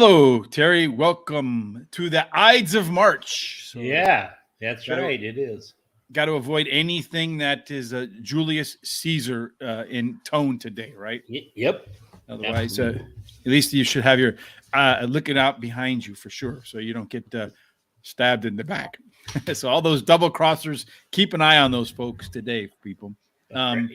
Hello, Terry. Welcome to the Ides of March. So Yeah, that's right. It is. got to avoid anything that is a Julius Caesar in tone today, right? Yep. Otherwise, at least you should have your looking out behind you for sure, so you don't get stabbed in the back. So all those double crossers, keep an eye on those folks today, people. Right.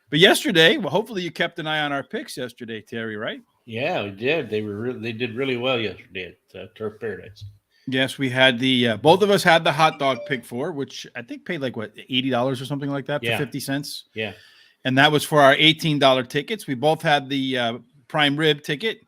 But yesterday, well, hopefully you kept an eye on our picks yesterday, Terry, right? Yeah, we did. They did really well yesterday at Turf Paradise. Yes, we had the both of us had the hot dog pick for, which I think paid like what $80 or something like that for 50 cents. Yeah. And that was for our $18 tickets. We both had the prime rib ticket,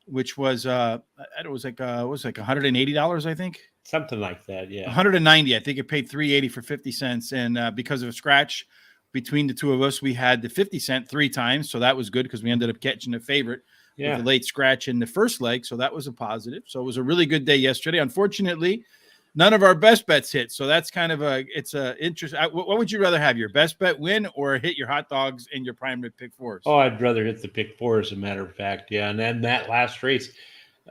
which was it was like $180, I think. Something like that, yeah. 190. I think it paid $3.80 for 50 cents. And because of a scratch between the two of us, we had the 50 cent 3 times. So that was good because we ended up catching a favorite. With a late scratch in the first leg, so that was a positive. So it was a really good day yesterday. Unfortunately, none of our best bets hit. So that's kind of it's a interest. What would you rather have, your best bet win or hit your hot dogs and your prime rib pick fours? Oh, I'd rather hit the pick four, as a matter of fact. Yeah, and then that last race,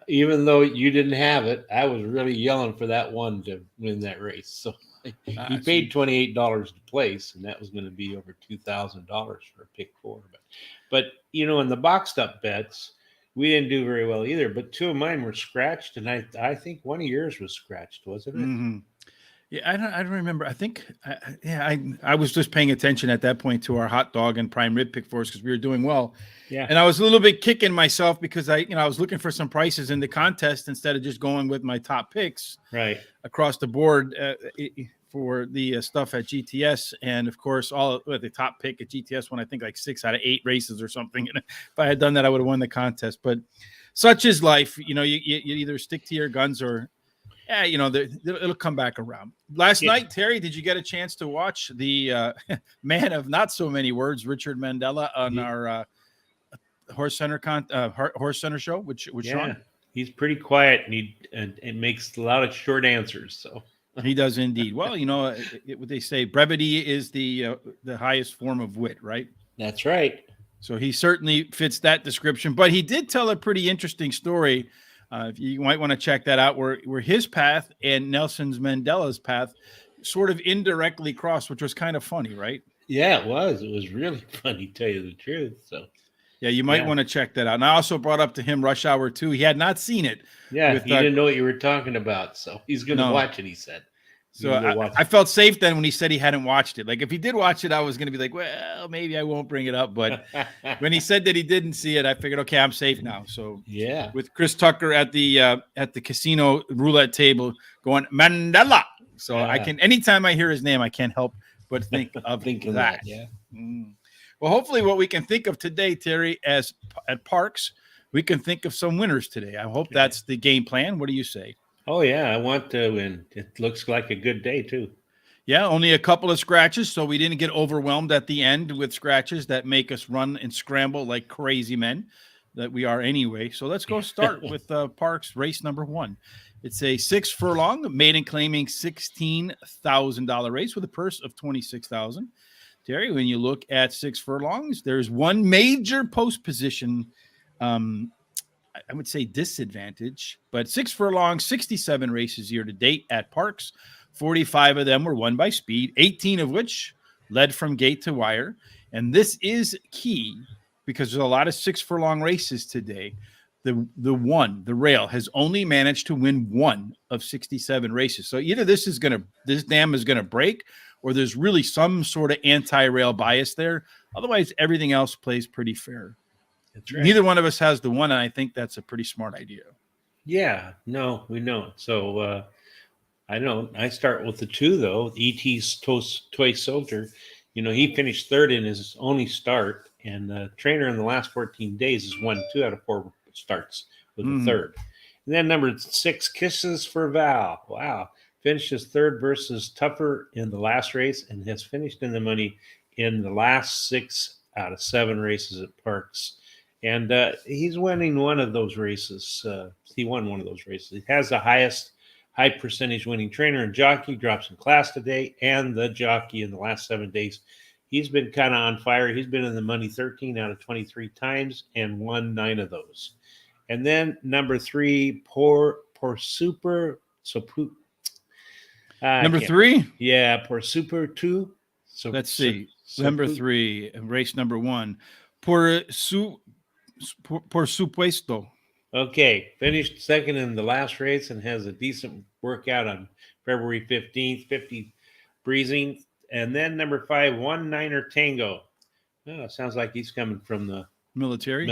even though you didn't have it, I was really yelling for that one to win that race. So he paid $28 to place, and that was going to be over $2,000 for a pick four. But in the boxed up bets, we didn't do very well either. But 2 of mine were scratched, and I think one of yours was scratched, wasn't it? Mm-hmm. Yeah, I don't remember. I think, I was just paying attention at that point to our hot dog and prime rib pick fours because we were doing well. Yeah, and I was a little bit kicking myself because I was looking for some prices in the contest instead of just going with my top picks right across the board for the stuff at GTS, and of course all the top pick at GTS won I think like 6 out of 8 races or something. And if I had done that, I would have won the contest. But such is life. You either stick to your guns or it'll come back around. Last night, Terry, did you get a chance to watch the man of not so many words, Richard Mandela, on our Horse Center show, which Sean? He's pretty quiet, and it makes a lot of short answers. So he does indeed. Well, what they say, brevity is the highest form of wit, right? That's right. So he certainly fits that description. But he did tell a pretty interesting story. You might want to check that out, where his path and Nelson Mandela's path sort of indirectly crossed, which was kind of funny, right? Yeah, it was. It was really funny, to tell you the truth. So, yeah, you might want to check that out. And I also brought up to him Rush Hour 2. He had not seen it. Yeah, he didn't know what you were talking about, so he's going to watch it, he said. So I felt safe then when he said he hadn't watched it. Like, if he did watch it, I was going to be like, well, maybe I won't bring it up. But when he said that he didn't see it, I figured, okay, I'm safe now. So yeah, with Chris Tucker at the casino roulette table going Mandela. So I can, anytime I hear his name, I can't help but think of that. Yeah. Well, hopefully what we can think of today, Terry, as at Parx, we can think of some winners today. I hope that's the game plan. What do you say? Oh, yeah, I want to win. It looks like a good day, too. Yeah, only a couple of scratches, so we didn't get overwhelmed at the end with scratches that make us run and scramble like crazy men that we are anyway. So let's go start with Parx race number 1. It's a 6 furlong, maiden claiming $16,000 race with a purse of $26,000. Terry, when you look at 6 furlongs, there's one major post position I would say disadvantage, but 6 furlongs, 67 races year to date at Parx. 45 of them were won by speed, 18 of which led from gate to wire. And this is key because there's a lot of 6 furlong races today. The rail has only managed to win 1 of 67 races. So either this dam is going to break, or there's really some sort of anti-rail bias there. Otherwise, everything else plays pretty fair. Right. Neither one of us has the 1, and I think that's a pretty smart idea. Yeah, no, we know it. So I start with the 2, though. E.T.'s Toy Soldier. He finished 3rd in his only start, and the trainer in the last 14 days has won 2 out of 4 starts with the 3rd. And then number 6, Kisses for Val. Wow. Finished his 3rd versus Tougher in the last race and has finished in the money in the last 6 out of 7 races at Parx. And he's winning one of those races. He won one of those races. He has the high percentage winning trainer and jockey, drops in class today, and the jockey in the last 7 days. He's been kind of on fire. He's been in the money 13 out of 23 times and won 9 of those. And then number 3, Por Super. Number 3. Yeah, Por Super 2. So Let's see. Number 3, race number 1. Por supuesto. Okay, finished second in the last race and has a decent workout on February 15th, 50 breezing. And then number 5, One Niner Tango. Oh, sounds like he's coming from the military.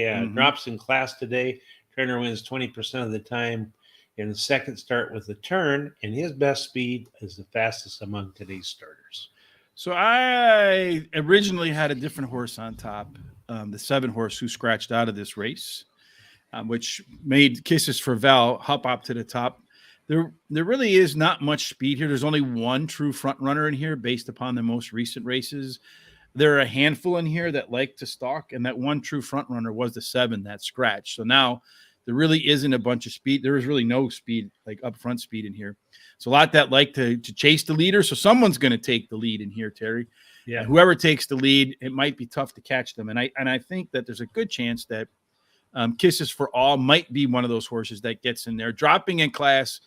Yeah. Drops in class today. Trainer wins 20% of the time in the second start with a turn, and his best speed is the fastest among today's starters. So I originally had a different horse on top, the 7 horse who scratched out of this race, which made Kisses for Val hop up to the top. There really is not much speed here. There's only one true front runner in here based upon the most recent races. There are a handful in here that like to stalk, and that one true front runner was the 7 that scratched. So now there really isn't a bunch of speed. There is really no speed, like upfront speed in here. So a lot that like to chase the leader. So someone's going to take the lead in here, Terry. Yeah. And whoever takes the lead, it might be tough to catch them. And I think that there's a good chance that Kisses for All might be one of those horses that gets in there. Dropping in class,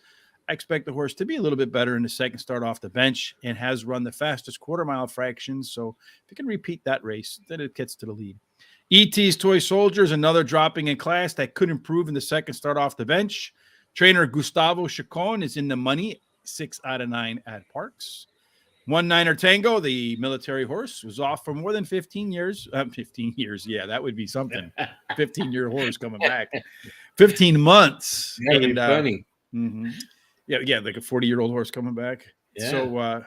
I expect the horse to be a little bit better in the second start off the bench and has run the fastest quarter-mile fractions. So if you can repeat that race, then it gets to the lead. ET's Toy Soldiers, another dropping in class that could improve in the second start off the bench. Trainer Gustavo Chacon is in the money, 6 out of 9 at Parx. One Niner Tango, the military horse, was off for more than 15 years. 15 years, yeah, that would be something. 15-year horse coming back. 15 months. That'd be funny. Yeah, like a 40-year-old horse coming back. Yeah. So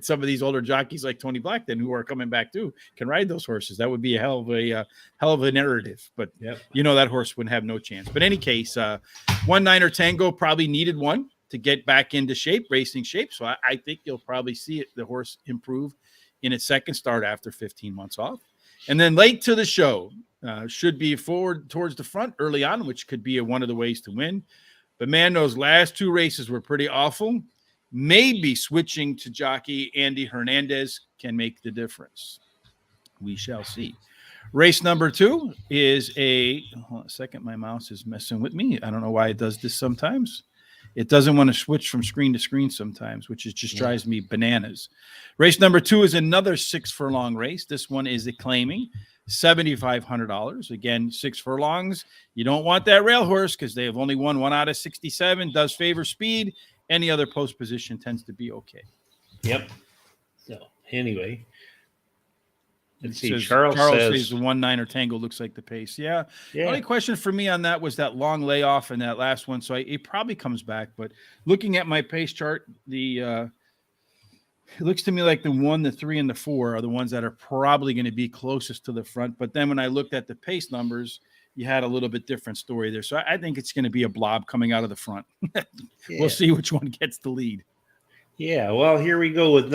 some of these older jockeys like Tony Blackton who are coming back too can ride those horses. That would be a hell of a narrative. But that horse would have no chance. But in any case, One Niner Tango probably needed one to get back into shape, racing shape. So I think you'll probably see the horse improve in its second start after 15 months off. And then late to the show, should be forward towards the front early on, which could be one of the ways to win. But man, those last 2 races were pretty awful. Maybe switching to jockey Andy Hernandez can make the difference. We shall see. Race number 2 is hold on a second. My mouse is messing with me. I don't know why it does this sometimes. It doesn't want to switch from screen to screen sometimes, which just drives me bananas. Race number 2 is another 6 furlong race. This one is claiming $7,500. Again, 6 furlongs. You don't want that rail horse because they have only won 1 out of 67. Does favor speed. Any other post position tends to be okay. Yep. So anyway, let's see. Says, Charles says the One Niner Tango looks like the pace. Yeah. The only question for me on that was that long layoff in that last one. So it probably comes back. But looking at my pace chart, it looks to me like the 1, the 3, and the 4 are the ones that are probably going to be closest to the front. But then when I looked at the pace numbers, you had a little bit different story there. So I think it's going to be a blob coming out of the front. We'll see which one gets the lead. Yeah, well, here we go with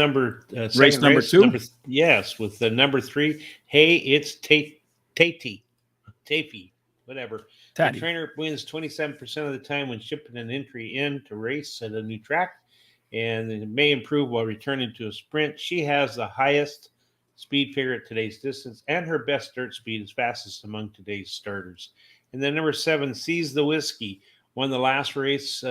race number 2. With the number 3. Hey, it's Taffy, whatever. The trainer wins 27% of the time when shipping an entry in to race at a new track, and it may improve while returning to a sprint. She has the highest speed figure at today's distance, and her best dirt speed is fastest among today's starters. And then number 7, Seize the Whiskey, won the last race.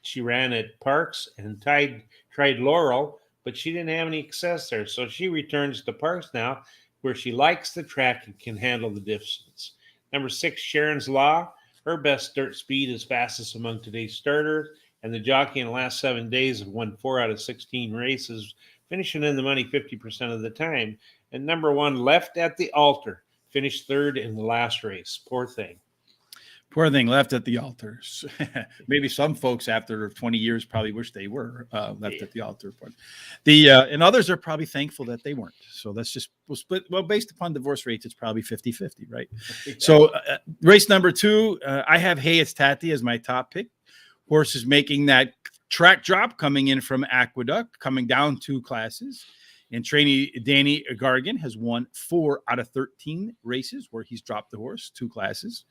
She ran at Parx and tried Laurel, but she didn't have any success there. So she returns to Parx now, where she likes the track and can handle the distance. Number 6, Sharon's Law. Her best dirt speed is fastest among today's starters, and the jockey in the last 7 days have won 4 out of 16 races, finishing in the money 50% of the time. And number 1, Left at the Altar, finished 3rd in the last race. Poor thing. Poor thing, left at the altar. Maybe some folks after 20 years probably wish they were left at the altar. But and others are probably thankful that they weren't. So that's just we'll split. Well, based upon divorce rates, it's probably 50-50, right? Yeah. So race number 2, I have Hey It's Tati as my top pick. Horse is making that track drop coming in from Aqueduct, coming down 2 classes. And trainee Danny Gargan has won 4 out of 13 races where he's dropped the horse, 2 classes.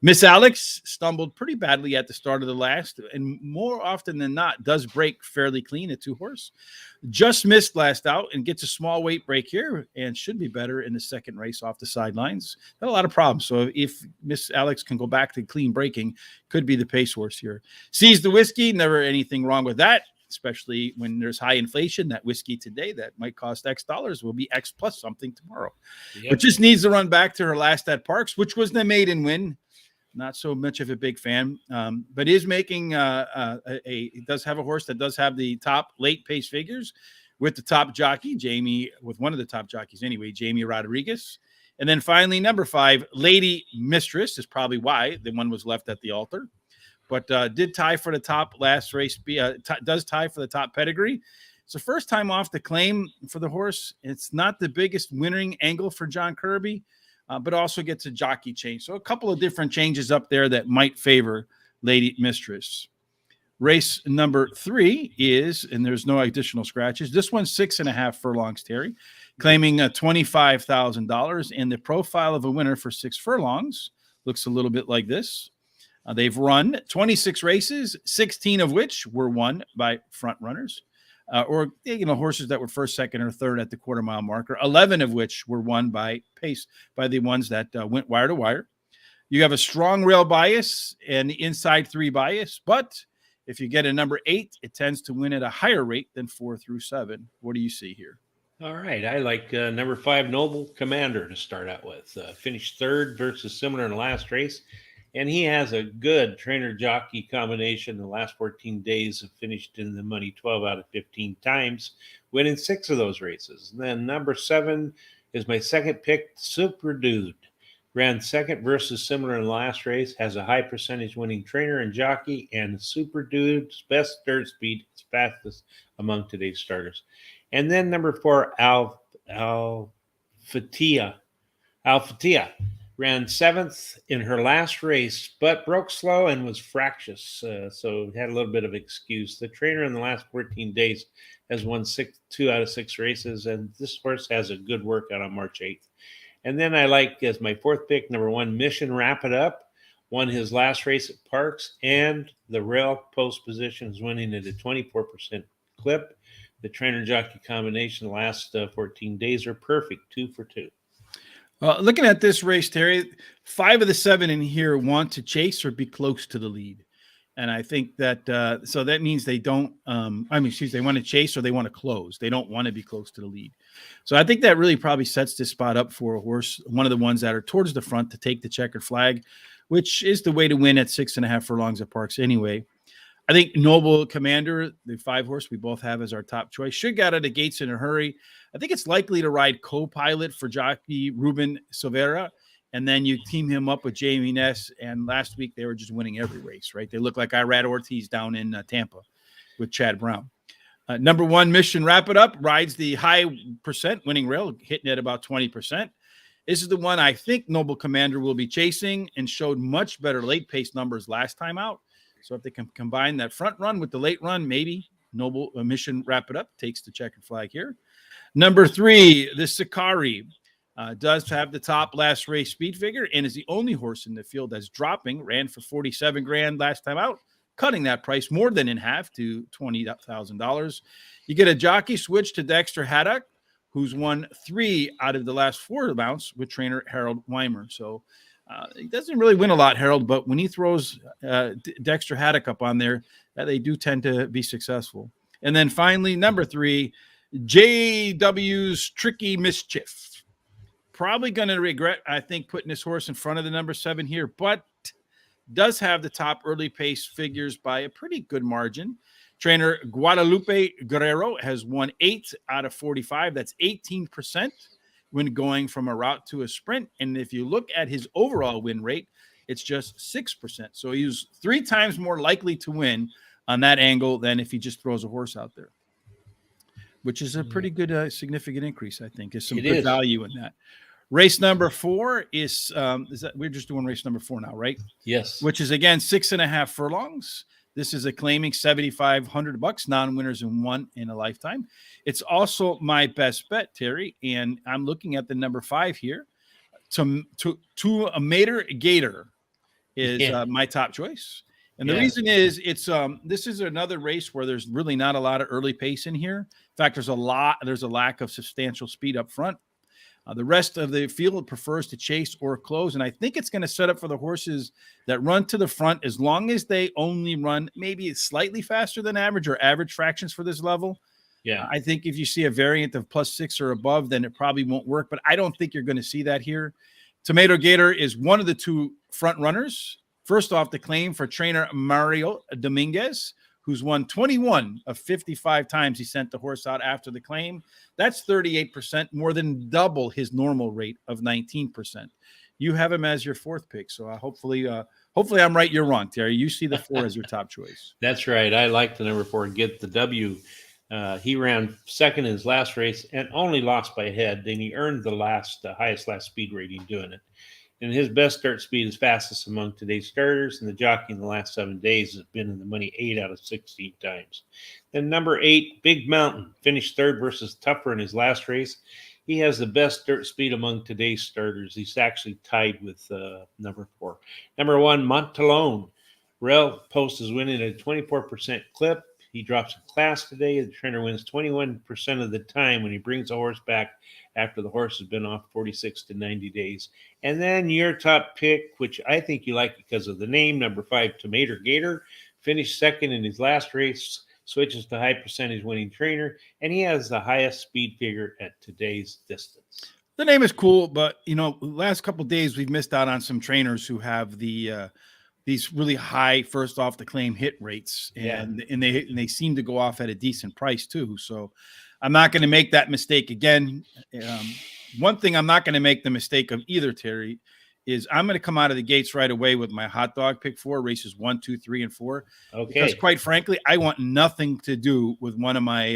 Miss Alex stumbled pretty badly at the start of the last, and more often than not does break fairly clean at 2 horse. Just missed last out and gets a small weight break here and should be better in the second race off the sidelines. Had a lot of problems. So if Miss Alex can go back to clean breaking, could be the pace horse here. Sees the whiskey, never anything wrong with that, especially when there's high inflation. That whiskey today that might cost X dollars will be X plus something tomorrow. Yep. But just needs to run back to her last at Parx, which was the maiden win. Not so much of a big fan, but is making it does have a horse that does have the top late pace figures with the top jockey, with one of the top jockeys anyway, Jamie Rodriguez. And then finally, number 5, Lady Mistress is probably why the one was left at the altar, but did tie for the top last race, does tie for the top pedigree. It's the first time off the claim for the horse. It's not the biggest winning angle for John Kirby, but also gets a jockey change. So a couple of different changes up there that might favor Lady Mistress. Race number 3 is, and there's no additional scratches. This one's 6.5 furlongs, Terry, claiming $25,000. And the profile of a winner for 6 furlongs looks a little bit like this. They've run 26 races, 16 of which were won by front runners. Or horses that were first, second, or third at the quarter-mile marker, 11 of which were won by pace, by the ones that went wire to wire. You have a strong rail bias and the inside 3 bias, but if you get a number 8, it tends to win at a higher rate than 4 through 7. What do you see here? All right. I like number 5, Noble Commander, to start out with. Finished third versus similar in the last race. And he has a good trainer-jockey combination. The last 14 days have finished in the money 12 out of 15 times, winning 6 of those races. And then number 7 is my second pick, Super Dude. Ran second versus similar in the last race, has a high percentage winning trainer and jockey, and Super Dude's best dirt speed is fastest among today's starters. And then number 4, Alfatia. Ran 7th in her last race, but broke slow and was fractious, so had a little bit of excuse. The trainer in the last 14 days has won 2 out of 6 races, and this horse has a good workout on March 8th. And then I like, as my 4th pick, number 1, Mission Wrap It Up. Won his last race at Parx, and the rail post position is winning at a 24% clip. The trainer-jockey combination the last 14 days are perfect, 2 for 2. Looking at this race, Terry, 5 of the 7 in here want to chase or be close to the lead. And I think that, so that means they don't, they want to chase or they want to close. They don't want to be close to the lead. So I think that really probably sets this spot up for a horse, one of the ones that are towards the front to take the checkered flag, which is the way to win at 6.5 furlongs at Parx anyway. I think Noble Commander, the 5 horse we both have as our top choice, should get out of the gates in a hurry. I think it's likely to ride co-pilot for jockey Ruben Silveira, and then you team him up with Jamie Ness. And last week they were just winning every race, right? They look like Irad Ortiz down in Tampa with Chad Brown. Number 1, Mission Wrap It Up, rides the high percent winning rail, hitting at about 20%. This is the one I think Noble Commander will be chasing and showed much better late pace numbers last time out. So if they can combine that front run with the late run, maybe Noble Mission Wrap It Up takes the checkered flag here. Number 3, the Sakari, does have the top last race speed figure and is the only horse in the field that's dropping. Ran for $47,000 last time out, cutting that price more than in half to $20,000. You get a jockey switch to Dexter Haddock, who's won 3 out of the last 4 mounts with trainer Harold Weimer. So he doesn't really win a lot, Harold, but when he throws Dexter Haddock up on there, they do tend to be successful. And then finally, number 3, JW's Tricky Mischief. Probably going to regret, I think, putting this horse in front of the number 7 here, but does have the top early pace figures by a pretty good margin. Trainer Guadalupe Guerrero has won 8 out of 45. That's 18% when going from a route to a sprint. And if you look at his overall win rate, it's just 6%. So he's 3 times more likely to win on that angle than if he just throws a horse out there, which is a pretty good, significant increase, I think. There's some good value in that. Race number 4 is that we're just doing race number 4 now, right? Yes. Which is, again, 6.5 furlongs. This is a claiming $7,500, non-winners in one in a lifetime. It's also my best bet, Terry, and I'm looking at the number 5 here. To a Mater Gator is my top choice. And the reason is it's this is another race where there's really not a lot of early pace in here. In fact, there's a lack of substantial speed up front. The rest of the field prefers to chase or close, and I think it's going to set up for the horses that run to the front as long as they only run maybe slightly faster than average or average fractions for this level. Yeah, I think if you see a variant of +6 or above, then it probably won't work, but I don't think you're going to see that here. Tomato Gator is one of the 2 front runners. First off, the claim for trainer Mario Dominguez, who's won 21 of 55 times he sent the horse out after the claim. That's 38%, more than double his normal rate of 19%. You have him as your 4th pick, so hopefully I'm right, you're wrong, Terry. You see the 4 as your top choice. That's right. I like the number 4, Get the W. He ran second in his last race and only lost by a head. Then he earned the highest last speed rating doing it. And his best start speed is fastest among today's starters, and the jockey in the last 7 days has been in the money 8 out of 16 times. Then number 8, Big Mountain, finished 3rd versus Tougher in his last race. He has the best dirt speed among today's starters. He's actually tied with number 4. Number 1, Montalone. Rael Post is winning at a 24% clip. He drops a class today. The trainer wins 21% of the time when he brings the horse back after the horse has been off 46 to 90 days. And then your top pick, which I think you like because of the name, number 5, Tomato Gator, finished 2nd in his last race, switches to high percentage winning trainer, and he has the highest speed figure at today's distance. The name is cool, but last couple of days we've missed out on some trainers who have these really high first off the claim hit rates, and they seem to go off at a decent price too. So I'm not going to make that mistake again. One thing I'm not going to make the mistake of either, Terry, is I'm going to come out of the gates right away with my hot dog pick 4, races 1, 2, 3, and 4. Okay. Because quite frankly, I want nothing to do with one of my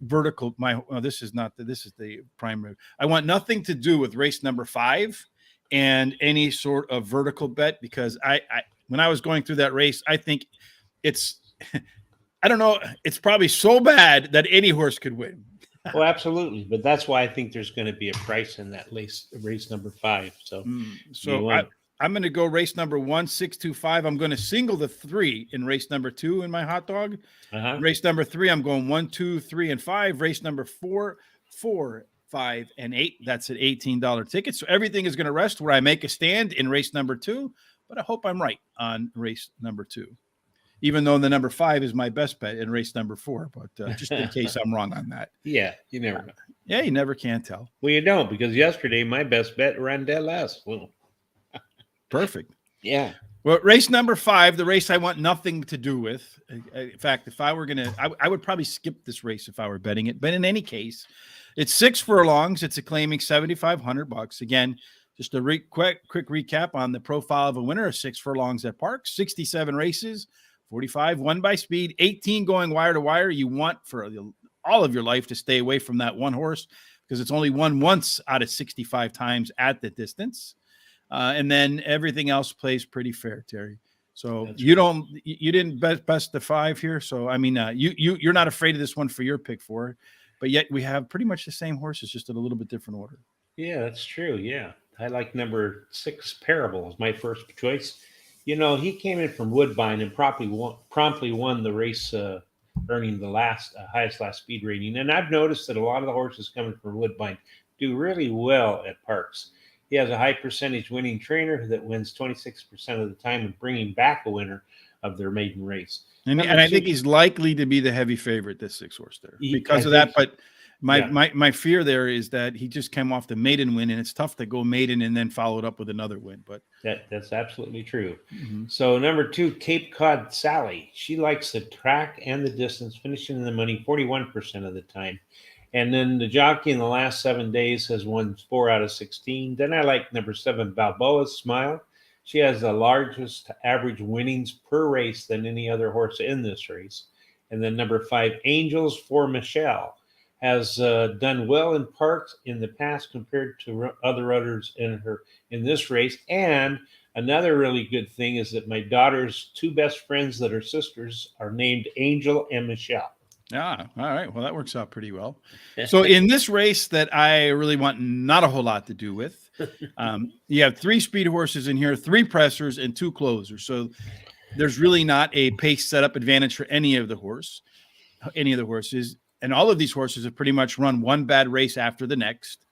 this is the primary. I want nothing to do with race number 5 and any sort of vertical bet, because I when I was going through that race, I think it's I don't know, it's probably so bad that any horse could win. Well, absolutely, but that's why I think there's going to be a price in that race number 5. So I'm going to go race number 1, 6, 2, 5. I'm going to single the 3 in race number 2 in my hot dog. Race number 3, I'm going 1, 2, 3, and 5. Race number 4, 4, 5, and 8. That's an $18 ticket. So everything is going to rest where I make a stand in race number 2, but I hope I'm right on race number 2, even though the number 5 is my best bet in race number 4, but just in case I'm wrong on that. Yeah, you never know. Yeah, you never can tell. Well, you don't, because yesterday my best bet ran dead last. Well, perfect. Yeah. Well, race number 5, the race I want nothing to do with. In fact, if I were going to, I would probably skip this race if I were betting it. But in any case, it's 6 furlongs. It's a claiming $7,500. Again, just a quick recap on the profile of a winner of 6 furlongs at Parx. 67 races, 45 won by speed, 18 going wire to wire. You want for all of your life to stay away from that one horse because it's only won once out of 65 times at the distance. And then everything else plays pretty fair, Terry. So you didn't bet best of 5 here. So, I mean, you're not afraid of this one for your pick 4, but yet we have pretty much the same horses, just in a little bit different order. Yeah, that's true. Yeah. I like number 6, Parable, as my first choice. He came in from Woodbine and promptly won the race, earning the highest last speed rating. And I've noticed that a lot of the horses coming from Woodbine do really well at Parx. He has a high percentage winning trainer that wins 26% of the time and bringing back a winner of their maiden race. And I think he's likely to be the heavy favorite, this 6 horse there, because of that. But my fear there is that he just came off the maiden win, and it's tough to go maiden and then follow it up with another win. But that's absolutely true. Mm-hmm. So number 2, Cape Cod Sally. She likes the track and the distance, finishing in the money 41% of the time. And then the jockey in the last 7 days has won 4 out of 16. Then I like number 7, Balboa's Smile. She has the largest average winnings per race than any other horse in this race. And then number 5, Angels for Michelle. has done well in Parx in the past compared to other runners in this race. And another really good thing is that my daughter's two best friends that are sisters are named Angel and Michelle. Ah, all right. Well, that works out pretty well. So in this race that I really want not a whole lot to do with, you have 3 speed horses in here, 3 pressers, and 2 closers. So there's really not a pace setup advantage for any of the horses. And all of these horses have pretty much run one bad race after the next.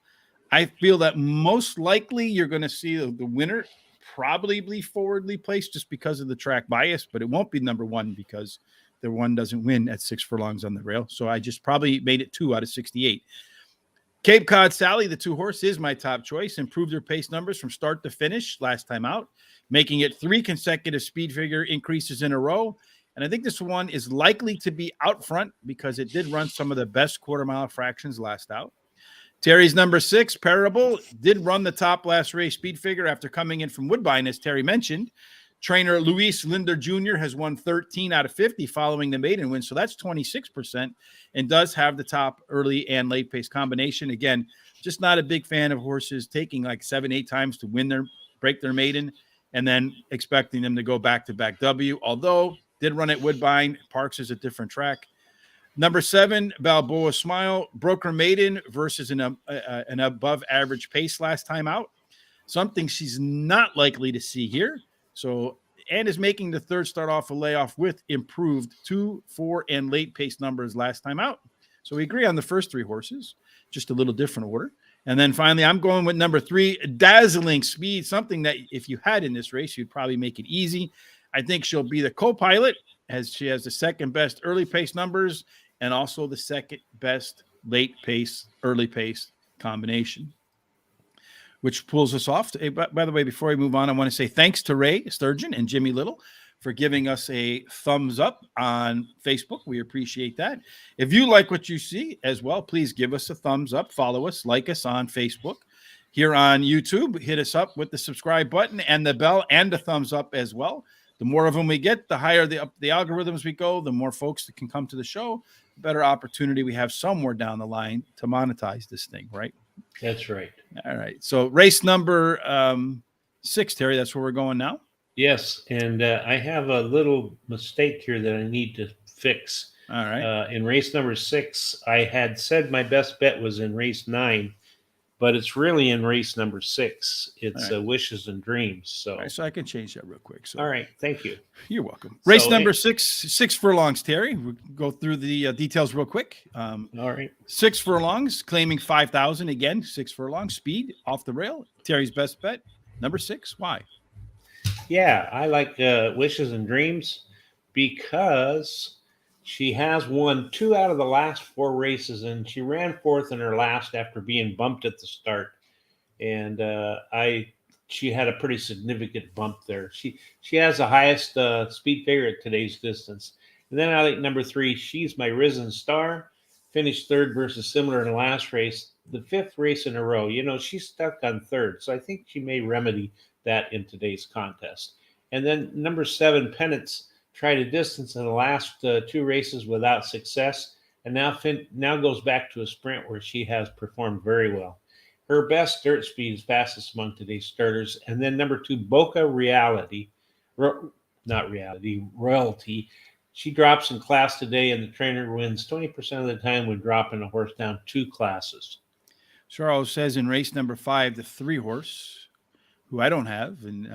I feel that most likely you're going to see the winner probably forwardly placed just because of the track bias, but it won't be number 1 because the one doesn't win at 6 furlongs on the rail. So I just probably made it 2 out of 68. Cape Cod Sally, the 2 horse, is my top choice. Improved their pace numbers from start to finish last time out, making it 3 consecutive speed figure increases in a row. And I think this one is likely to be out front because it did run some of the best quarter-mile fractions last out. Terry's number 6, Parable, did run the top last race speed figure after coming in from Woodbine, as Terry mentioned. Trainer Luis Linder Jr. has won 13 out of 50 following the maiden win, so that's 26%, and does have the top early and late pace combination. Again, just not a big fan of horses taking like 7-8 times to break their maiden, and then expecting them to go back-to-back W, although did run at Woodbine. Parx is a different track. Number 7, Balboa Smile, broke her maiden versus an above-average pace last time out, something she's not likely to see here. So, and is making the third start off a layoff with improved 2, 4, and late pace numbers last time out. So we agree on the first 3 horses, just a little different order. And then finally, I'm going with number 3, Dazzling Speed, something that if you had in this race, you'd probably make it easy. I think she'll be the co-pilot as she has the second best early pace numbers and also the second best late pace, early pace combination, which pulls us off. By the way, before we move on, I want to say thanks to Ray Sturgeon and Jimmy Little for giving us a thumbs up on Facebook. We appreciate that. If you like what you see as well, please give us a thumbs up, follow us, like us on Facebook. Here on YouTube, hit us up with the subscribe button and the bell and the thumbs up as well. The more of them we get, the higher the algorithms we go, the more folks that can come to the show, the better opportunity we have somewhere down the line to monetize this thing, right? That's right. All right. So race number 6, Terry, that's where we're going now. Yes. And I have a little mistake here that I need to fix. All right. In race number 6, I had said my best bet was in race 9, but it's really in race number 6. It's right. Wishes and Dreams. So, all right, so I can change that real quick. So, all right. Thank you. You're welcome. Race number 6 furlongs, Terry. We'll go through the details real quick. All right. 6 furlongs, claiming 5,000 again. 6 furlongs, speed off the rail. Terry's best bet, number 6. Why? Yeah, I like Wishes and Dreams because she has won 2 out of the last 4 races, and she ran 4th in her last after being bumped at the start. And she had a pretty significant bump there. She has the highest speed figure at today's distance. And then I like number 3. She's My Risen Star. Finished 3rd versus similar in the last race. The 5th race in a row. You know, she's stuck on 3rd, so I think she may remedy that in today's contest. And then number 7, Penance, tried a distance in the last 2 races without success, and now goes back to a sprint where she has performed very well. Her best dirt speed is fastest among today's starters. And then number 2, Boca Royalty. She drops in class today, and the trainer wins 20% of the time when dropping a horse down 2 classes. Charles says in race number 5, the 3 horse, who I don't have, and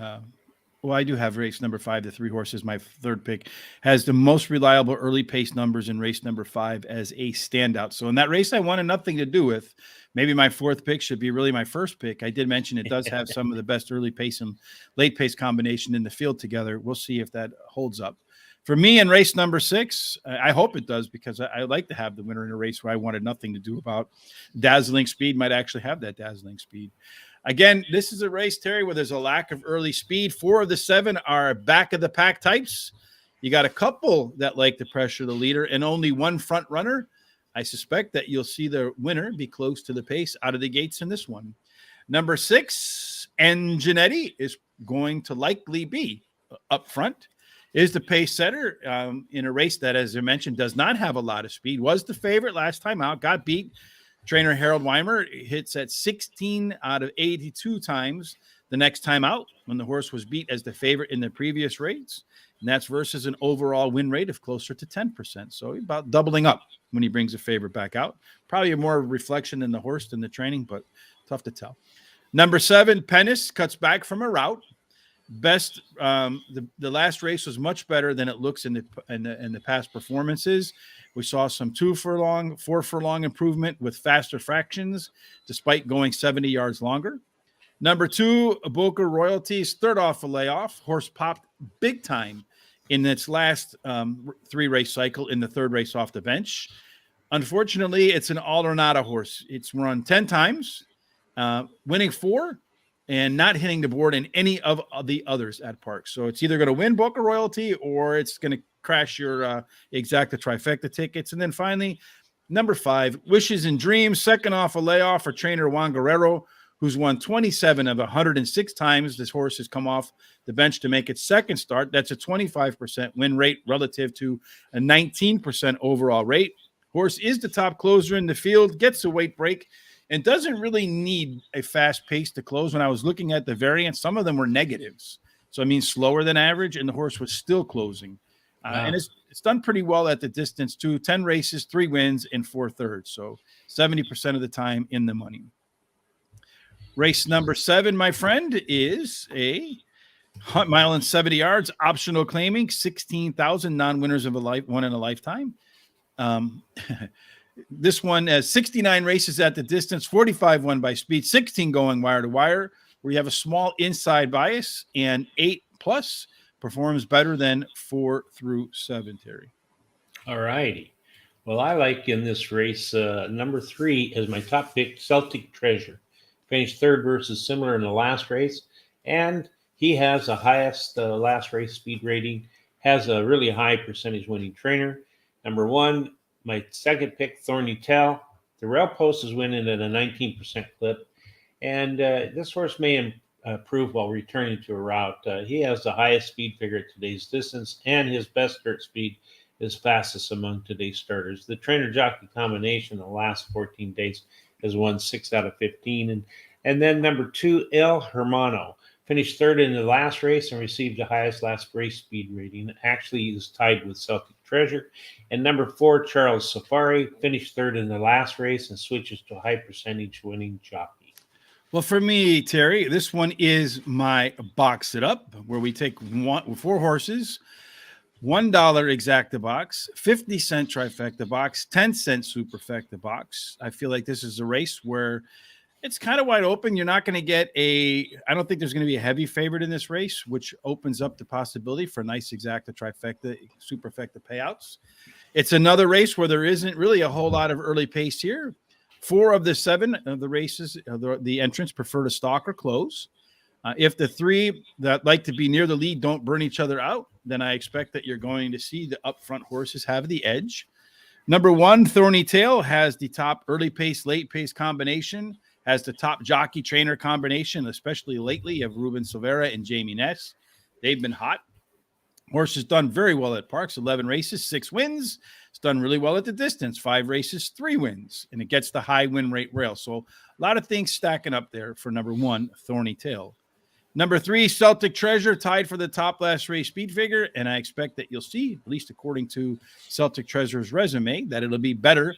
I do have race number 5, the 3 horse is my 3rd pick, has the most reliable early pace numbers in race number 5 as a standout. So in that race, I wanted nothing to do with. Maybe my 4th pick should be really my 1st pick. I did mention it does have some of the best early pace and late pace combination in the field together. We'll see if that holds up. For me in race number 6, I hope it does because I like to have the winner in a race where I wanted nothing to do about. Dazzling Speed might actually have that dazzling speed. Again, this is a race, Terry, where there's a lack of early speed. 4 of the 7 are back-of-the-pack types. You got a couple that like to pressure the leader and only 1 front runner. I suspect that you'll see the winner be close to the pace out of the gates in this one. Number 6, Angenetti, is going to likely be up front. is the pace setter in a race that, as I mentioned, does not have a lot of speed. Was the favorite last time out, got beat. Trainer Harold Weimer hits at 16 out of 82 times the next time out when the horse was beat as the favorite in the previous race. And that's versus an overall win rate of closer to 10%. So about doubling up when he brings a favorite back out. Probably a more reflection in the horse than the training, but tough to tell. Number 7, Pennis cuts back from a rout. Best the last race was much better than it looks in the past performances. We saw some 2 furlong, 4 furlong improvement with faster fractions, despite going 70 yards longer. Number 2, Boca Royalties, third off a layoff. Horse popped big time in its last 3 race cycle in the third race off the bench. Unfortunately, it's an all or nada horse. It's run 10 times, winning 4 and not hitting the board in any of the others at Parx. So it's either going to win Boca Royalty or it's going to crash your exacta trifecta tickets. And then finally, number 5, Wishes and Dreams, second off a layoff for trainer Juan Guerrero, who's won 27 of 106 times. This horse has come off the bench to make its second start. That's a 25% win rate relative to a 19% overall rate. Horse is the top closer in the field, gets a weight break, and doesn't really need a fast pace to close. When I was looking at the variants, some of them were negatives. So, I mean, slower than average, and the horse was still closing. Wow. And it's done pretty well at the distance, too. 10 races, 3 wins, and 4 thirds. So 70% of the time in the money. Race number 7, my friend, is a 1 mile and 70 yards, optional claiming, 16,000 non-winners of one in a lifetime. This one has 69 races at the distance, 45 won by speed, 16 going wire to wire, where you have a small inside bias, and 8 plus performs better than 4 through 7, Terry. All righty. Well, I like in this race, number 3 is my top pick, Celtic Treasure. Finished third versus similar in the last race, and he has the highest last race speed rating, has a really high percentage winning trainer. Number 1, my second pick, Thorny Tell. The rail post is winning at a 19% clip, and this horse may improve while returning to a route. He has the highest speed figure at today's distance, and his best dirt speed is fastest among today's starters. The trainer-jockey combination in the last 14 days has won 6 out of 15. And then number 2, El Hermano. Finished third in the last race and received the highest last race speed rating. Actually, is tied with Celtic Treasure. And number 4, Charles Safari, finished third in the last race and switches to a high percentage winning jockey. Well, for me, Terry, this one is my box it up, where we take 4 horses, $1 exacta box, 50-cent trifecta box, 10-cent superfecta box. I feel like this is a race where it's kind of wide open. You're not going to get I don't think there's going to be a heavy favorite in this race, which opens up the possibility for nice exacta trifecta, superfecta payouts. It's another race where there isn't really a whole lot of early pace here. 4 of the 7 of the races, the entrants prefer to stalk or close. If the 3 that like to be near the lead don't burn each other out, then I expect that you're going to see the upfront horses have the edge. Number 1, Thorny Tail, has the top early pace, late pace combination, has the top jockey trainer combination, especially lately, of Ruben Silvera and Jamie Ness. They've been hot. Horse has done very well at Parx, 11 races, 6 wins. It's done really well at the distance, 5 races, 3 wins, and it gets the high win rate rail. So a lot of things stacking up there for number 1, Thorny Tail. Number 3, Celtic Treasure, tied for the top last race speed figure, and I expect that you'll see, at least according to Celtic Treasure's resume, that it'll be better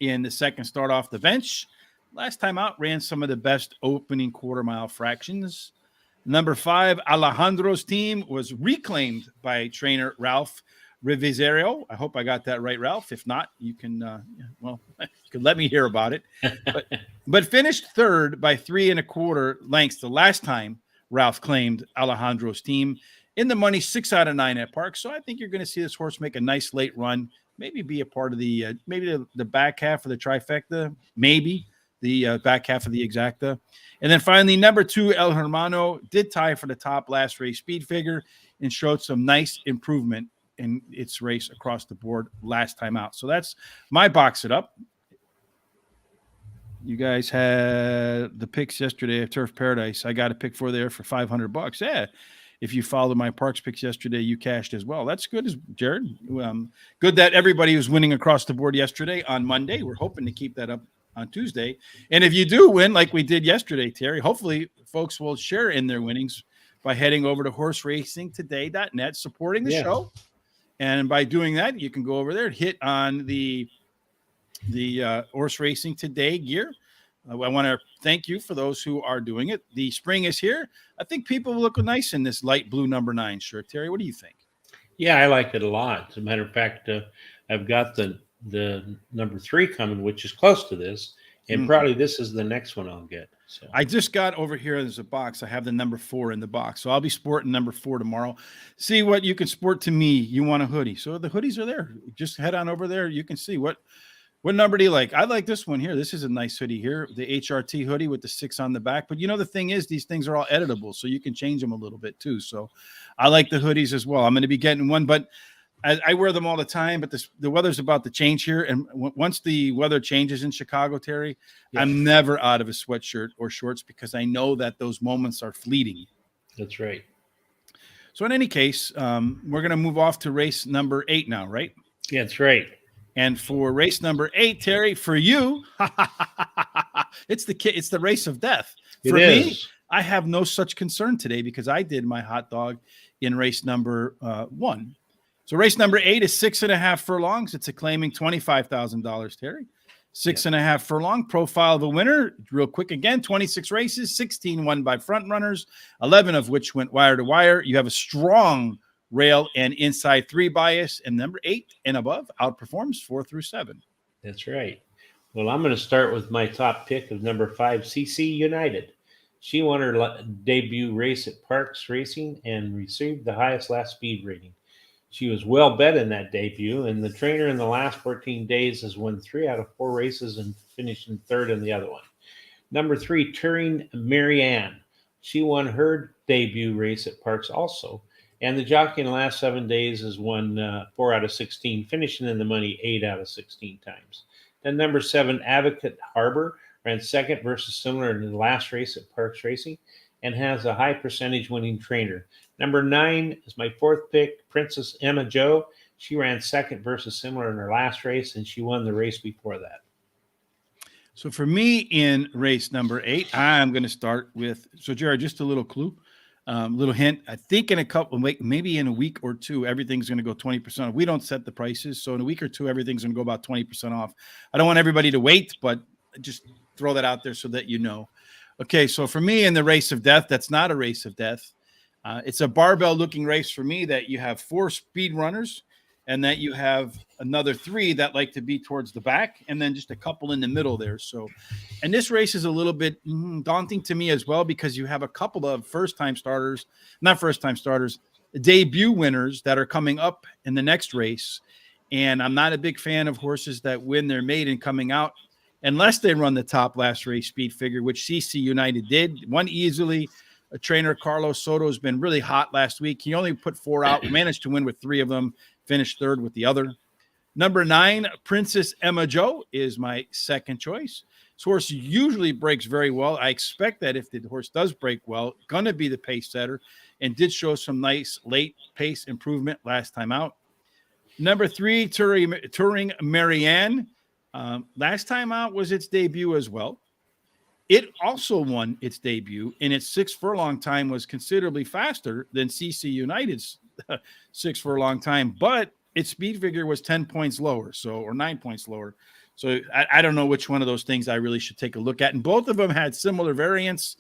in the second start off the bench. Last time out, ran some of the best opening quarter-mile fractions. Number 5, Alejandro's Team, was reclaimed by trainer Ralph Rivisario. I hope I got that right, Ralph. If not, you can, you can let me hear about it. But finished third by 3 1/4 lengths the last time Ralph claimed Alejandro's Team. In the money, 6 out of 9 at Parx. So I think you're going to see this horse make a nice late run, maybe be a part of the the back half of the trifecta, maybe the back half of the exacta. And then finally, number 2, El Hermano, did tie for the top last race speed figure and showed some nice improvement in its race across the board last time out. So that's my box it up. You guys had the picks yesterday at Turf Paradise. I got a pick for there for $500. Yeah. if you followed my Parx picks yesterday, you cashed as well. That's good, Jared. Good that everybody was winning across the board yesterday on Monday. We're hoping to keep that up on Tuesday. And if you do win like we did yesterday, Terry, hopefully folks will share in their winnings by heading over to horseracingtoday.net, supporting the show. And by doing that, you can go over there and hit on the Horse Racing Today gear. I want to thank you for those who are doing it. The spring is here. I think people look nice in this light blue number 9 shirt. Terry, what do you think? Yeah, I like it a lot. As a matter of fact, I've got the number 3 coming, which is close to this, and probably this is the next one I'll get. So I just got over here. There's a box. I have the number 4 in the box, so I'll be sporting number 4 tomorrow. See what you can sport to me. You want a hoodie, so the hoodies are there. Just head on over there. You can see what number do you like? I like this one here. This is a nice hoodie here, the HRT hoodie with the 6 on the back. But the thing is, these things are all editable, so you can change them a little bit too. So I like the hoodies as well. I'm going to be getting one, but I wear them all the time. But the weather's about to change here, and once the weather changes in Chicago, Terry, I'm never out of a sweatshirt or shorts because I know that those moments are fleeting. That's right. So in any case, we're going to move off to race number 8 now, right? Yeah, that's right. And for race number 8, Terry, for you, it's the race of death. For me, I have no such concern today because I did my hot dog in race number 1. So race number 8 is 6.5 furlongs. It's claiming $25,000, Terry. 6.5 furlong. Profile of a winner, real quick again, 26 races, 16 won by front runners, 11 of which went wire to wire. You have a strong rail and inside 3 bias, and number 8 and above outperforms 4 through 7. That's right. Well, I'm going to start with my top pick of number 5, CC United. She won her debut race at Parx Racing and received the highest last speed rating. She was well bet in that debut, and the trainer in the last 14 days has won 3 out of 4 races and finished in 3rd in the other one. Number 3, Turing Marianne. She won her debut race at Parx also. And the jockey in the last 7 days has won 4 out of 16, finishing in the money 8 out of 16 times. Then number 7, Advocate Harbor, ran 2nd versus similar in the last race at Parx Racing and has a high percentage winning trainer. Number 9 is my 4th pick, Princess Emma Jo. She ran 2nd versus similar in her last race, and she won the race before that. So for me in race number 8, I'm going to start with, so Jared, just a little clue. Little hint. I think in a couple, maybe in a week or 2, everything's going to go 20% off. We don't set the prices, so in a week or 2, everything's going to go about 20% off. I don't want everybody to wait, but just throw that out there so that you know. Okay, so for me in the race of death, that's not a race of death. It's a barbell-looking race for me that you have 4 speed runners, and that you have another 3 that like to be towards the back, and then just a couple in the middle there. So, and this race is a little bit daunting to me as well because you have a couple of debut winners that are coming up in the next race. And I'm not a big fan of horses that win their maiden coming out unless they run the top last race speed figure, which CC United did. Won easily. A trainer, Carlos Soto, has been really hot last week. He only put 4 out, managed to win with 3 of them, finished 3rd with the other. Number 9, Princess Emma Jo is my second choice. This horse usually breaks very well. I expect that if the horse does break well, going to be the pace setter and did show some nice late pace improvement last time out. Number 3, Turing Marianne. Last time out was its debut as well. It also won its debut, and its 6 furlong time was considerably faster than CC United's 6 furlong time, but its speed figure was 10 points lower, or 9 points lower. So I don't know which one of those things I really should take a look at. And both of them had similar variants.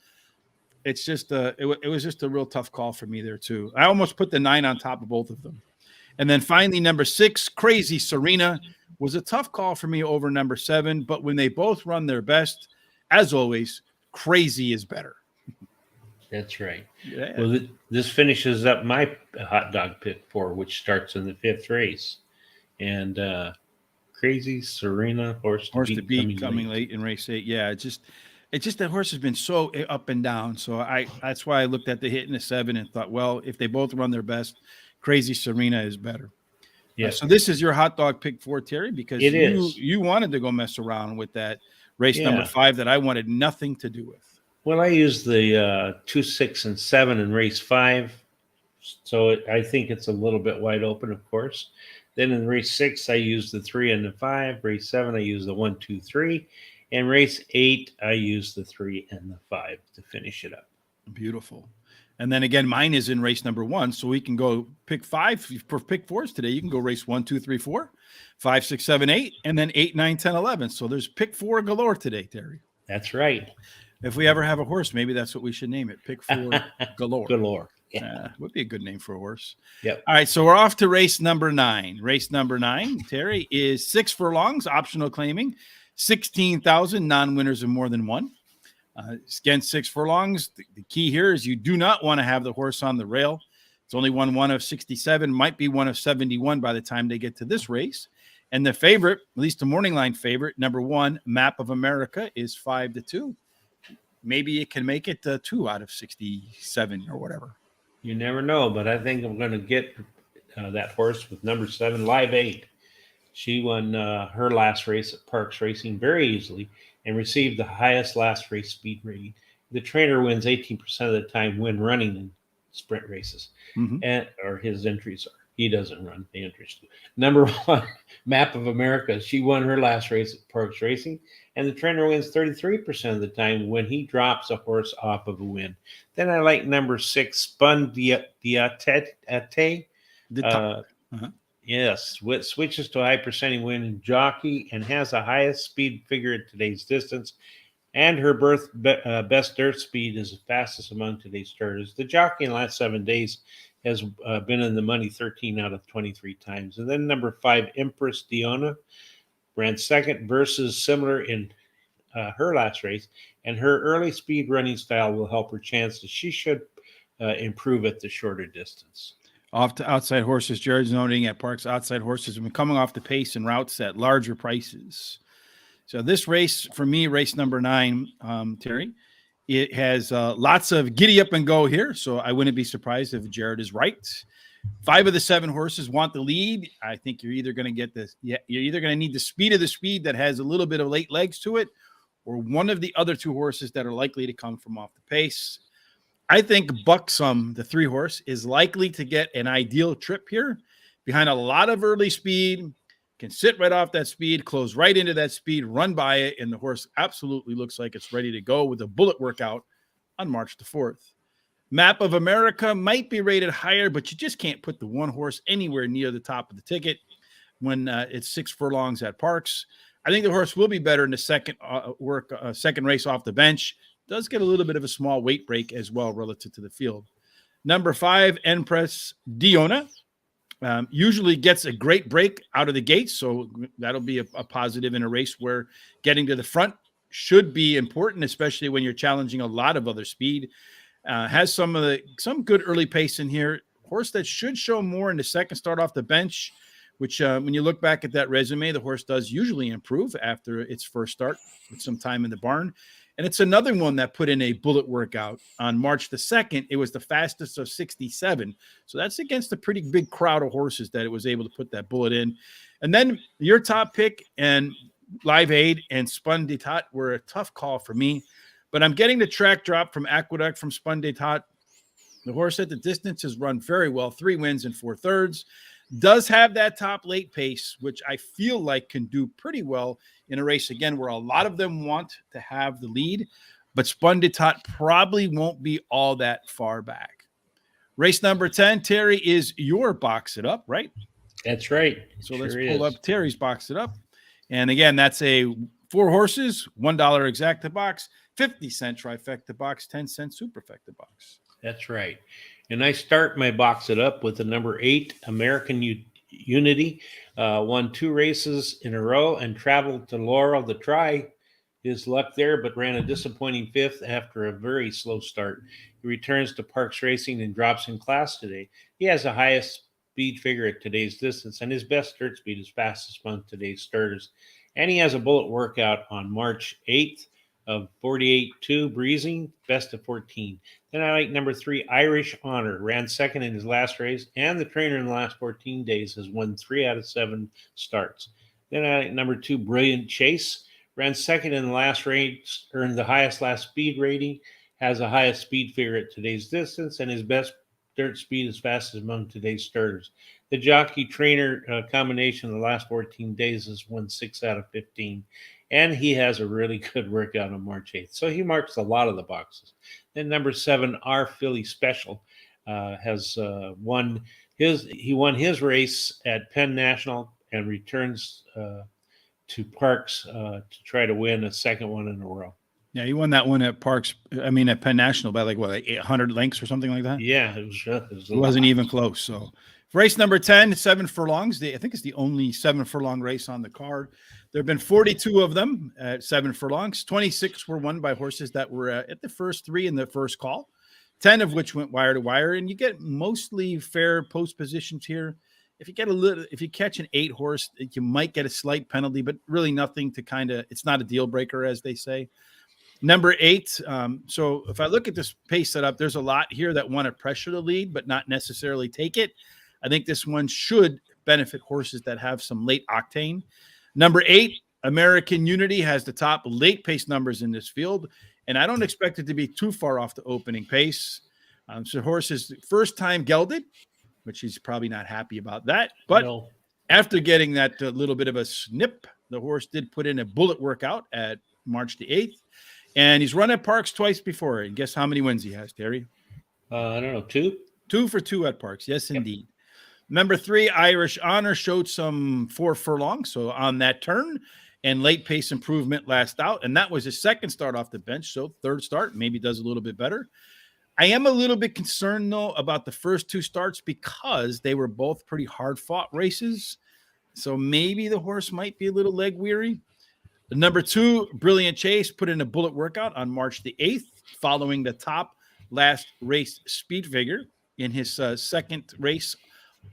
It's just it was just a real tough call for me there too. I almost put the 9 on top of both of them. And then finally, number 6, Crazy Serena, was a tough call for me over number 7. But when they both run their best, as always, Crazy is better. That's right. Yeah. Well, this finishes up my hot dog pick 4, which starts in the 5th race. And Crazy Serena, horse to beat coming late in race 8. Yeah, it's just that horse has been so up and down. So that's why I looked at the hit in the 7 and thought, well, if they both run their best, Crazy Serena is better. Yeah. So this is your hot dog pick 4, Terry, because you wanted to go mess around with that race number 5 that I wanted nothing to do with. Well, I used the 2, 6, and 7 in race 5, So I think it's a little bit wide open, of course. Then in race 6, I use the 3 and the 5. Race 7, I use the 1, 2, 3. And race 8, I use the 3 and the 5 to finish it up. Beautiful. And then again, mine is in race number 1, so we can go pick 5 for pick 4s today. You can go race 1, 2, 3, 4, 5, 6, 7, 8, and then 8, 9, 10, 11. So there's pick 4 galore today, Terry. That's right. If we ever have a horse, maybe that's what we should name it. Pick 4 galore. Galore. Yeah. Would be a good name for a horse. Yep. All right, so we're off to race number 9. Race number 9, Terry, is 6 furlongs, optional claiming, 16,000 non-winners of more than one. Again, 6 furlongs. The key here is you do not want to have the horse on the rail. It's only won 1 of 67, might be 1 of 71 by the time they get to this race. And the favorite, at least the morning line favorite, number 1, Map of America, is 5-2. Maybe it can make it 2 out of 67 or whatever. You never know, but I think I'm going to get that horse with number 7, Live 8. She won her last race at Parx Racing very easily and received the highest last race speed rating. The trainer wins 18% of the time when running in sprint races, or his entries are. He doesn't run the entries. Number 1, Map of America. She won her last race at Parx Racing, and the trainer wins 33% of the time when he drops a horse off of a win. Then I like number 6, Spun Diate. Yes, switches to a high percentage win in jockey and has the highest speed figure at today's distance. And her best dirt speed is the fastest among today's starters. The jockey in the last 7 days has been in the money 13 out of 23 times. And then number 5, Empress Diona, ran second versus similar in her last race. And her early speed running style will help her chances. She should improve at the shorter distance. Off to outside horses. Jared's noting at Parx, outside horses have been coming off the pace and routes at larger prices. So this race, for me, race number 9, Terry, it has lots of giddy up and go here. So I wouldn't be surprised if Jared is right. 5 of the 7 horses want the lead. I think you're either going to get this. Yeah, you're either going to need the speed of the speed that has a little bit of late legs to it, or one of the other 2 horses that are likely to come from off the pace. I think Buxom, the 3 horse, is likely to get an ideal trip here behind a lot of early speed, can sit right off that speed, close right into that speed, run by it, and the horse absolutely looks like it's ready to go with a bullet workout on March the 4th. Map of America might be rated higher, but you just can't put the 1 horse anywhere near the top of the ticket when it's 6 furlongs at Parx. I think the horse will be better in the second second race off the bench. Does get a little bit of a small weight break as well relative to the field. Number 5, Empress Diona, usually gets a great break out of the gates, so that'll be a positive in a race where getting to the front should be important, especially when you're challenging a lot of other speed. Has some good early pace in here. Horse that should show more in the second start off the bench, which when you look back at that resume, the horse does usually improve after its first start with some time in the barn. And it's another one that put in a bullet workout on March the 2nd. It was the fastest of 67. So that's against a pretty big crowd of horses that it was able to put that bullet in. And then your top pick and Live Aid and Spun d'Etat were a tough call for me. But I'm getting the track drop from Aqueduct from Spun d'Etat. The horse at the distance has run very well, 3 wins and 4 thirds. Does have that top late pace, which I feel like can do pretty well in a race, again, where a lot of them want to have the lead. But Spun d'Etat probably won't be all that far back. Race number 10, Terry, is your Box It Up, right? That's right. So let's pull up Terry's Box It Up. And again, that's a 4 horses, $1 exacta box, 50-cent trifecta box, 10-cent superfecta box. That's right. And I start my Box It Up with the number 8, American Unity. Won 2 races in a row and traveled to Laurel to try his luck there, but ran a disappointing 5th after a very slow start. He returns to Parx Racing and drops in class today. He has the highest speed figure at today's distance, and his best dirt speed is fastest among today's starters. And he has a bullet workout on March 8th of 48.2 breezing, best of 14. Then I like number 3, Irish Honor, ran second in his last race, and the trainer in the last 14 days has won 3 out of 7 starts. Then I like number 2, Brilliant Chase, ran second in the last race, earned the highest last speed rating, has the highest speed figure at today's distance, and his best dirt speed is fastest among today's starters. The jockey trainer combination of the last 14 days has won 6 out of 15. And he has a really good workout on March 8th. So he marks a lot of the boxes. Then number 7, our Philly Special, has won he won his race at Penn National and returns to Parx to try to win a second one in a row. Yeah, he won that one at Parx. I mean, at Penn National by like 800 lengths or something like that. Yeah, it wasn't even close. So, race number 10, 7 furlongs. I think it's the only 7 furlong race on the card. There have been 42 of them at 7 furlongs. 26 were won by horses that were at the first 3 in the first call. 10 of which went wire to wire, and you get mostly fair post positions here. If you catch an 8 horse, you might get a slight penalty, but really nothing to it's not a deal breaker, as they say. Number 8. So if I look at this pace setup, there's a lot here that want to pressure the lead, but not necessarily take it. I think this one should benefit horses that have some late octane. Number 8, American Unity, has the top late pace numbers in this field, and I don't expect it to be too far off the opening pace. So horse is first time gelded, which he's probably not happy about that. But after getting that little bit of a snip, the horse did put in a bullet workout at March the 8th. And he's run at Parx twice before. And guess how many wins he has, Terry? I don't know, 2? 2 for 2 at Parx. Yes, indeed. Number 3, Irish Honor, showed some 4 furlongs. So on that turn and late pace improvement last out. And that was his second start off the bench. So third start, maybe does a little bit better. I am a little bit concerned, though, about the first 2 starts because they were both pretty hard fought races. So maybe the horse might be a little leg weary. Number 2, Brilliant Chase, put in a bullet workout on March the 8th, following the top last race speed figure in his second race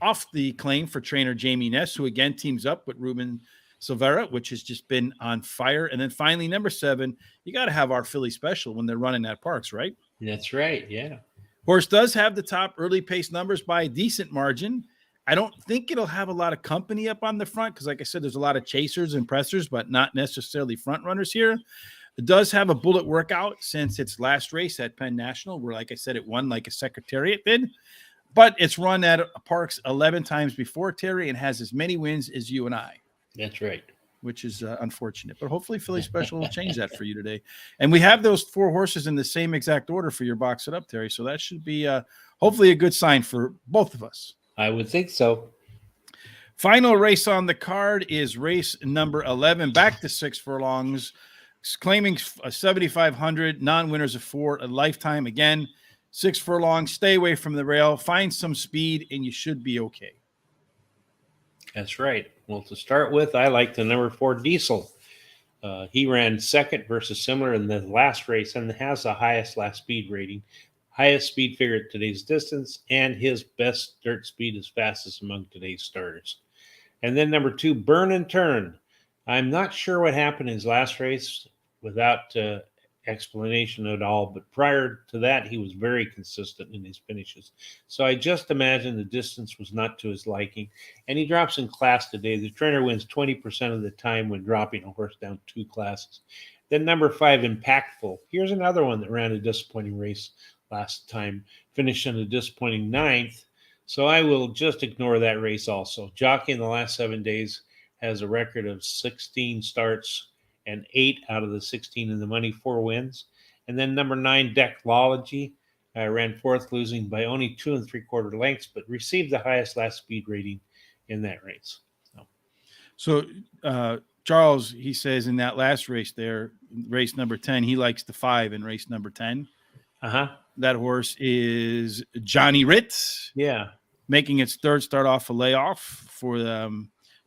off the claim for trainer Jamie Ness, who again teams up with Ruben Silvera, which has just been on fire. And then finally, number 7, you got to have our Philly Special when they're running at Parx, right? That's right, yeah. Horse does have the top early pace numbers by a decent margin. I don't think it'll have a lot of company up on the front because, like I said, there's a lot of chasers and pressers, but not necessarily front runners here. It does have a bullet workout since its last race at Penn National, where, like I said, it won like a Secretariat did. But it's run at Parx 11 times before, Terry, and has as many wins as you and I. That's right. Which is unfortunate. But hopefully Philly Special will change that for you today. And we have those 4 horses in the same exact order for your box it up, Terry. So that should be hopefully a good sign for both of us. I would think so. Final race on the card is race number 11, back to 6 furlongs, claiming a 7,500, non-winners of 4, a lifetime. Again, 6 furlongs, stay away from the rail, find some speed, and you should be okay. That's right. Well, to start with, I like the number 4 Diesel. He ran second versus similar in the last race and has the highest last speed rating. Highest speed figure at today's distance, and his best dirt speed is fastest among today's starters. And then number 2, Burn and Turn. I'm not sure what happened in his last race without explanation at all, but prior to that, he was very consistent in his finishes. So I just imagine the distance was not to his liking, and he drops in class today. The trainer wins 20% of the time when dropping a horse down 2 classes. Then number 5, Impactful. Here's another one that ran a disappointing race last time, finished in a disappointing 9th. So I will just ignore that race also. Jockey in the last 7 days has a record of 16 starts and 8 out of the 16 in the money, 4 wins. And then number 9, Declology, ran 4th, losing by only 2 3/4 lengths, but received the highest last speed rating in that race. So Charles, he says in that last race there, race number 10, he likes the 5 in race number 10. That horse is Johnny Ritz. Yeah. Making its 3rd start off a layoff for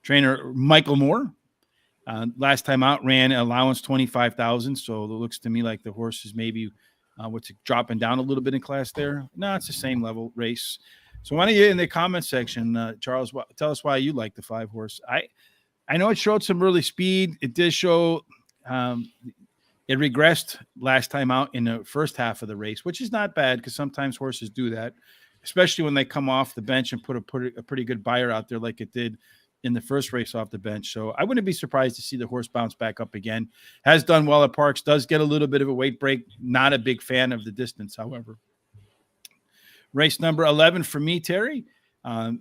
trainer Michael Moore. Last time out ran allowance 25,000. So it looks to me like the horse is maybe dropping down a little bit in class there. No, it's the same level race. So why don't you in the comment section, Charles, tell us why you like the 5 horse. I know it showed some early speed. It did show it regressed last time out in the first half of the race, which is not bad because sometimes horses do that, especially when they come off the bench and put a pretty good buyer out there like it did in the first race off the bench. So I wouldn't be surprised to see the horse bounce back up again. Has done well at Parx, does get a little bit of a weight break. Not a big fan of the distance, however. Race number 11 for me, Terry.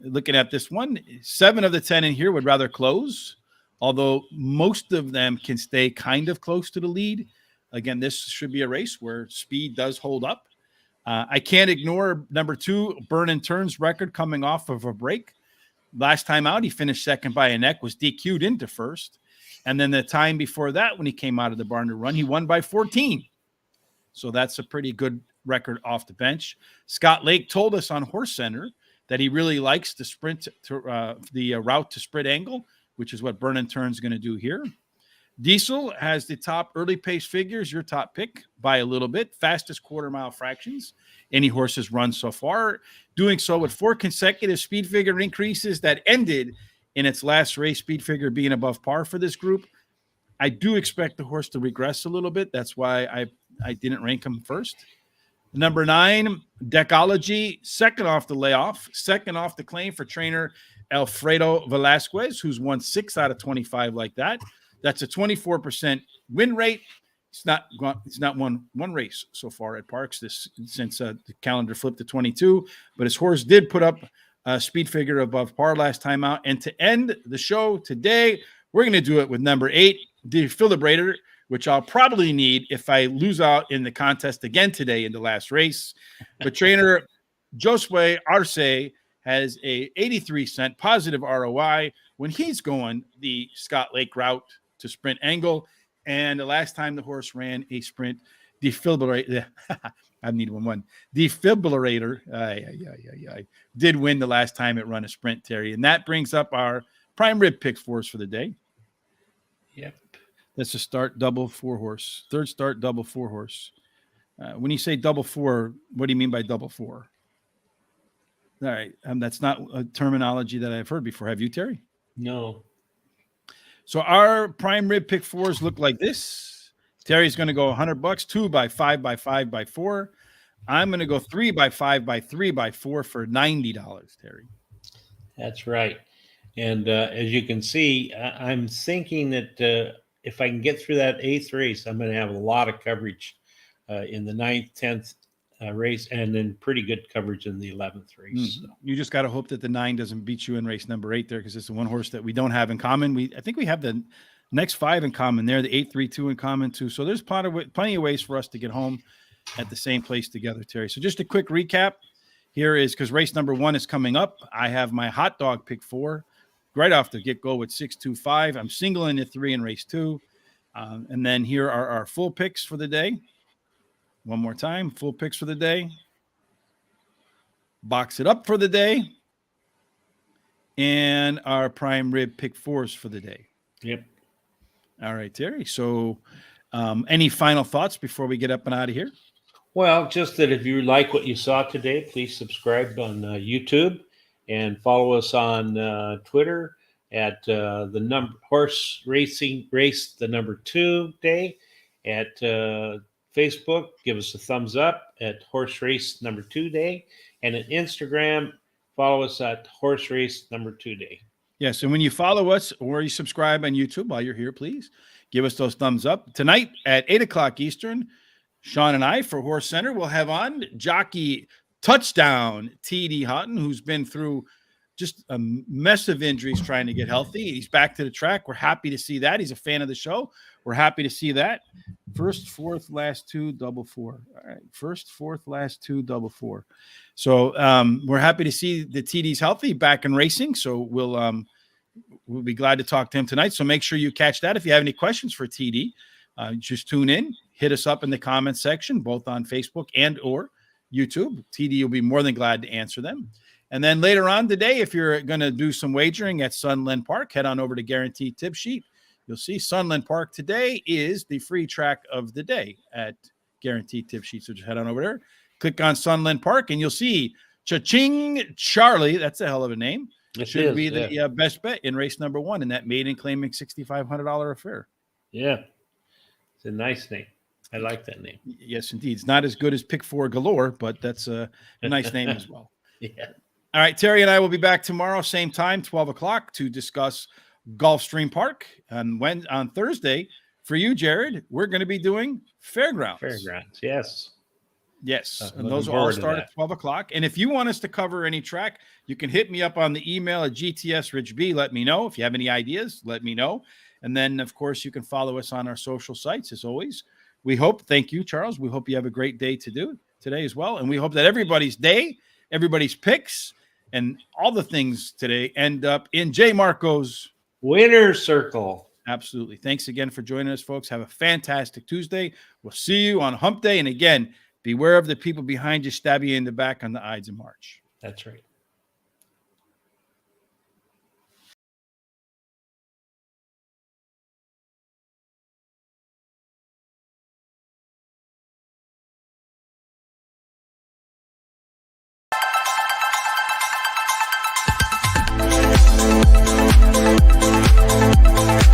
Looking at this one, 7 of the 10 in here would rather close, although most of them can stay kind of close to the lead. Again, this should be a race where speed does hold up. I can't ignore number 2, Burn and Turn's record coming off of a break. Last time out, he finished second by a neck, was DQ'd into first. And then the time before that, when he came out of the barn to run, he won by 14. So that's a pretty good record off the bench. Scott Lake told us on Horse Center that he really likes the sprint to the route to sprint angle, which is what Burn and Turn's going to do here. Diesel has the top early pace figures, your top pick by a little bit, fastest quarter mile fractions any horse has run so far, doing so with 4 consecutive speed figure increases that ended in its last race, speed figure being above par for this group. I do expect the horse to regress a little bit. That's why I didn't rank him first. Number 9, Decology, second off the layoff, second off the claim for trainer Alfredo Velasquez, who's won 6 out of 25 like that. That's a 24% win rate. It's not won one race so far at Parx since the calendar flipped to 22. But his horse did put up a speed figure above par last time out. And to end the show today, we're going to do it with number 8, Defibrillator, which I'll probably need if I lose out in the contest again today in the last race. But trainer Josue Arce has a 83-cent positive ROI when he's going the Scott Lake route to sprint angle. And the last time the horse ran a sprint defibrillator, I need one. Defibrillator, did win the last time it run a sprint, Terry. And that brings up our prime rib picks for us for the day. Yep. That's a start double 4 horse. Third start double 4 horse. When you say double 4, what do you mean by double 4? All right. That's not a terminology that I've heard before. Have you, Terry? No. So our prime rib pick 4s look like this. Terry's going to go $100, 2 by 5 by 5 by 4. I'm going to go 3 by 5 by 3 by 4 for $90, Terry. That's right. And as you can see, I'm thinking that if I can get through that 8th race, I'm going to have a lot of coverage in the 9th, 10th race, and then pretty good coverage in the 11th race. So. You just got to hope that the 9 doesn't beat you in race number 8 there, because it's the one horse that we don't have in common. I think we have the next 5 in common there, the 8-3-2 in common too. So there's plenty of ways for us to get home at the same place together, Terry. So just a quick recap here is, because race number 1 is coming up, I have my hot dog pick 4 right off the get-go with 6-2-5. I'm singling the 3 in race 2. And then here are our full picks for the day. One more time, full picks for the day. Box it up for the day. And our prime rib pick 4s for the day. Yep. All right, Terry. So any final thoughts before we get up and out of here? Well, just that if you like what you saw today, please subscribe on YouTube and follow us on Twitter at the Horse Racing Race, the number 2 day. At Facebook, give us a thumbs up at Horse Race number 2 day. And at Instagram, follow us at Horse Race number 2 day. Yes, and when you follow us or you subscribe on YouTube while you're here, please give us those thumbs up. Tonight at 8 o'clock Eastern, Sean and I for Horse Center will have on jockey touchdown TD Houghton, who's been through just a mess of injuries trying to get healthy. He's back to the track. We're happy to see that. He's a fan of the show. We're happy to see that. First, fourth, last 2, double 4. All right. First, fourth, last 2, double 4. So we're happy to see the TD's healthy, back in racing. So we'll be glad to talk to him tonight. So make sure you catch that. If you have any questions for TD, just tune in, hit us up in the comments section, both on Facebook and or YouTube. TD will be more than glad to answer them. And then later on today, if you're going to do some wagering at Sunland Park, head on over to Guaranteed Tip Sheet. You'll see Sunland Park today is the free track of the day at Guaranteed Tip Sheet. So just head on over there, click on Sunland Park, and you'll see Cha-Ching Charlie. That's a hell of a name. It should be the best bet in race number 1 in that maiden claiming $6,500 affair. Yeah, it's a nice name. I like that name. Yes, indeed. It's not as good as Pick 4 Galore, but that's a nice name as well. Yeah. All right, Terry and I will be back tomorrow, same time, 12 o'clock, to discuss Gulfstream Park. And on Thursday, for you, Jared, we're going to be doing Fairgrounds. Fairgrounds, yes. Yes, and looking those all forward to start that. at 12 o'clock. And if you want us to cover any track, you can hit me up on the email at GTSRichB. Let me know. If you have any ideas, let me know. And then, of course, you can follow us on our social sites as always. We hope, thank you, Charles. We hope you have a great day to do today as well. And we hope that everybody's day, everybody's picks, and all the things today end up in J. Marco's Winner's Circle. Absolutely. Thanks again for joining us, folks. Have a fantastic Tuesday. We'll see you on Hump Day. And again, beware of the people behind you stab you in the back on the Ides of March. That's right.